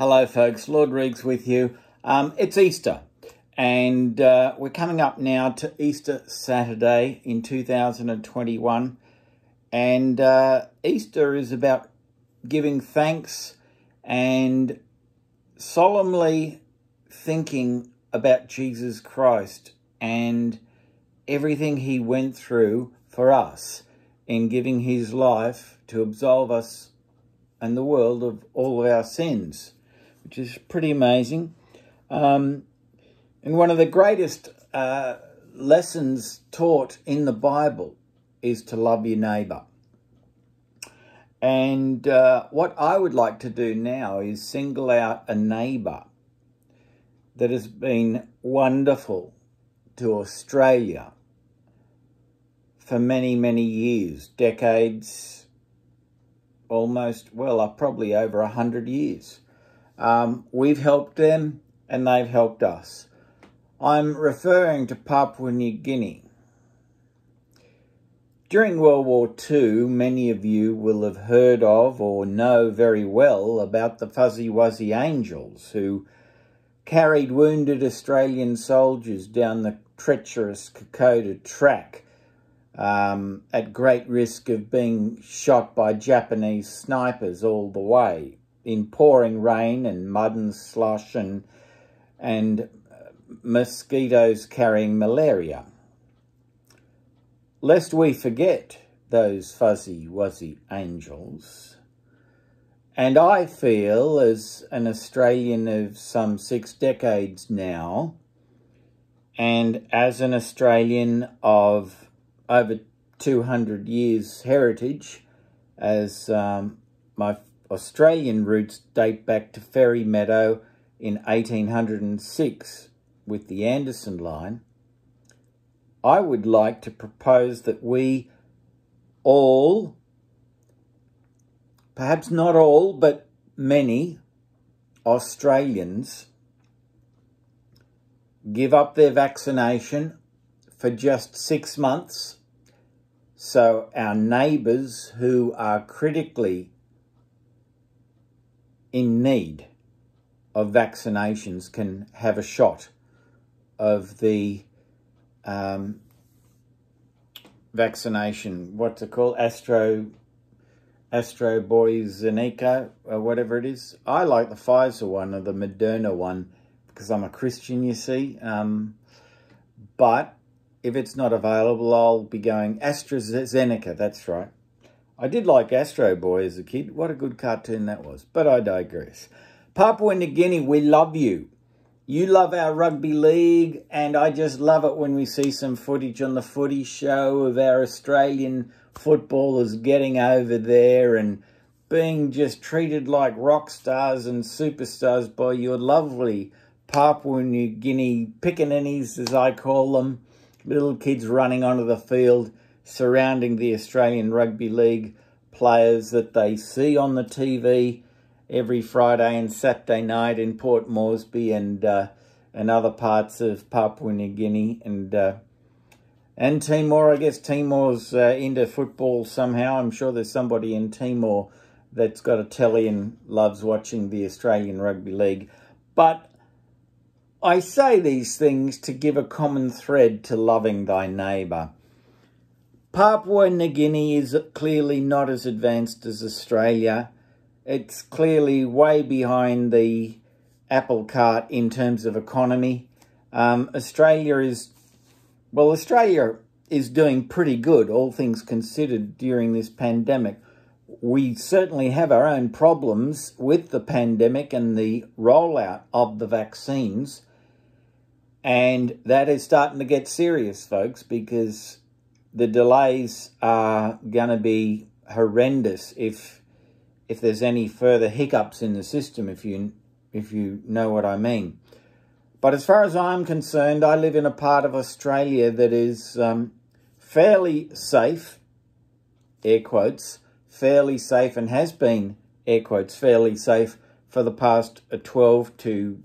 Hello folks, Lord Reags with you. It's Easter and we're coming up now to Easter Saturday in 2021, and Easter is about giving thanks and solemnly thinking about Jesus Christ and everything he went through for us in giving his life to absolve us and the world of all of our sins, which is pretty amazing. And one of the greatest lessons taught in the Bible is to love your neighbour. And what I would like to do now is single out a neighbour that has been wonderful to Australia for many, many years, decades, almost, well, probably over 100 years. We've helped them and they've helped us. I'm referring to Papua New Guinea. During World War II, many of you will have heard of or know very well about the Fuzzy Wuzzy Angels, who carried wounded Australian soldiers down the treacherous Kokoda track at great risk of being shot by Japanese snipers all the way, in pouring rain and mud and slush and mosquitoes carrying malaria. Lest we forget those Fuzzy Wuzzy Angels, and I feel, as an Australian of some 6 decades now, and as an Australian of over 200 years heritage, as my Australian roots date back to Ferry Meadow in 1806 with the Anderson line, I would like to propose that we all, perhaps not all, but many Australians, give up their vaccination for just 6 months so our neighbours who are critically in need of vaccinations can have a shot of the vaccination, what's it called, AstraZeneca or whatever it is. I like the Pfizer one or the Moderna one because I'm a Christian, you see. But if it's not available, I'll be going AstraZeneca, that's right. I did like Astro Boy as a kid. What a good cartoon that was. But I digress. Papua New Guinea, we love you. You love our rugby league, and I just love it when we see some footage on the footy show of our Australian footballers getting over there and being just treated like rock stars and superstars by your lovely Papua New Guinea pickaninnies, as I call them, little kids running onto the field, surrounding the Australian Rugby League players that they see on the TV every Friday and Saturday night in Port Moresby and other parts of Papua New Guinea and Timor. I guess Timor's into football somehow. I'm sure there's somebody in Timor that's got a telly and loves watching the Australian Rugby League. But I say these things to give a common thread to loving thy neighbour. Papua New Guinea is clearly not as advanced as Australia. It's clearly way behind the apple cart in terms of economy. Australia is doing pretty good, all things considered, during this pandemic. We certainly have our own problems with the pandemic and the rollout of the vaccines. And that is starting to get serious, folks, because the delays are going to be horrendous if there's any further hiccups in the system, if you know what I mean. But as far as I'm concerned, I live in a part of Australia that is fairly safe, air quotes, fairly safe, and has been, air quotes, fairly safe for the past 12 to,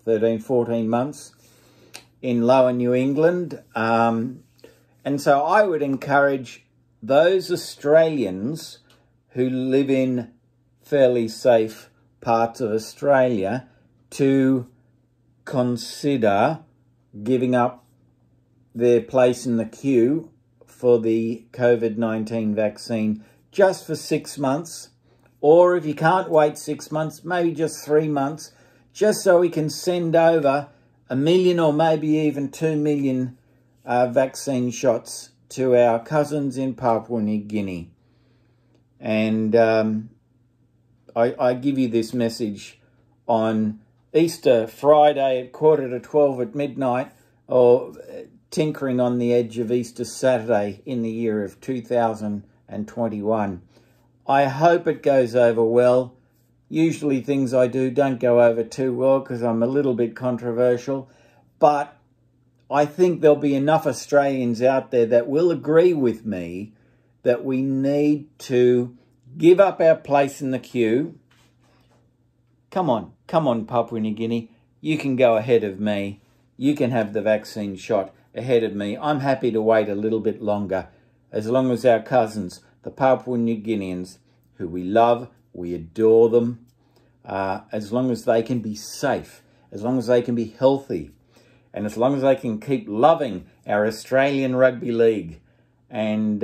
13, 14 months in Lower New England. And so I would encourage those Australians who live in fairly safe parts of Australia to consider giving up their place in the queue for the COVID-19 vaccine just for 6 months, or if you can't wait 6 months, maybe just 3 months, just so we can send over 1 million or maybe even 2 million vaccine shots to our cousins in Papua New Guinea. And I give you this message on Easter Friday at 11:45 at midnight, or tinkering on the edge of Easter Saturday in the year of 2021. I hope it goes over well. Usually things I do don't go over too well because I'm a little bit controversial, but I think there'll be enough Australians out there that will agree with me that we need to give up our place in the queue. Come on, Papua New Guinea. You can go ahead of me. You can have the vaccine shot ahead of me. I'm happy to wait a little bit longer, as long as our cousins, the Papua New Guineans, who we love, we adore them, as long as they can be safe, as long as they can be healthy, and as long as they can keep loving our Australian Rugby League. And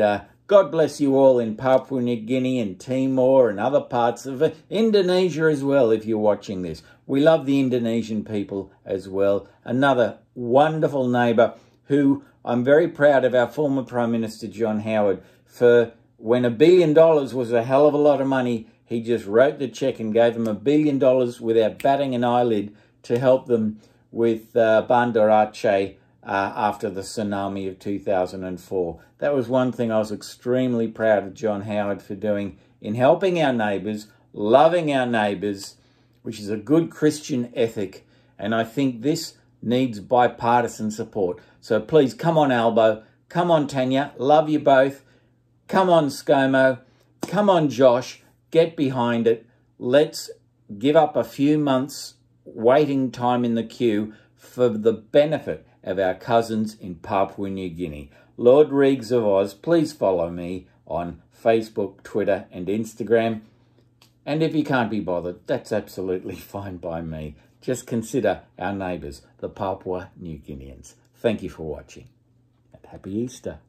God bless you all in Papua New Guinea and Timor and other parts of Indonesia as well, if you're watching this. We love the Indonesian people as well. Another wonderful neighbour who I'm very proud of, our former Prime Minister John Howard, for when $1 billion was a hell of a lot of money, he just wrote the cheque and gave them $1 billion without batting an eyelid to help them with Banda Aceh after the tsunami of 2004. That was one thing I was extremely proud of John Howard for doing, in helping our neighbours, loving our neighbours, which is a good Christian ethic. And I think this needs bipartisan support. So please, come on Albo, come on Tanya, love you both. Come on ScoMo, come on Josh, get behind it. Let's give up a few months waiting time in the queue for the benefit of our cousins in Papua New Guinea. Lord Reags of Oz, please follow me on Facebook, Twitter and Instagram. And if you can't be bothered, that's absolutely fine by me. Just consider our neighbours, the Papua New Guineans. Thank you for watching, and happy Easter.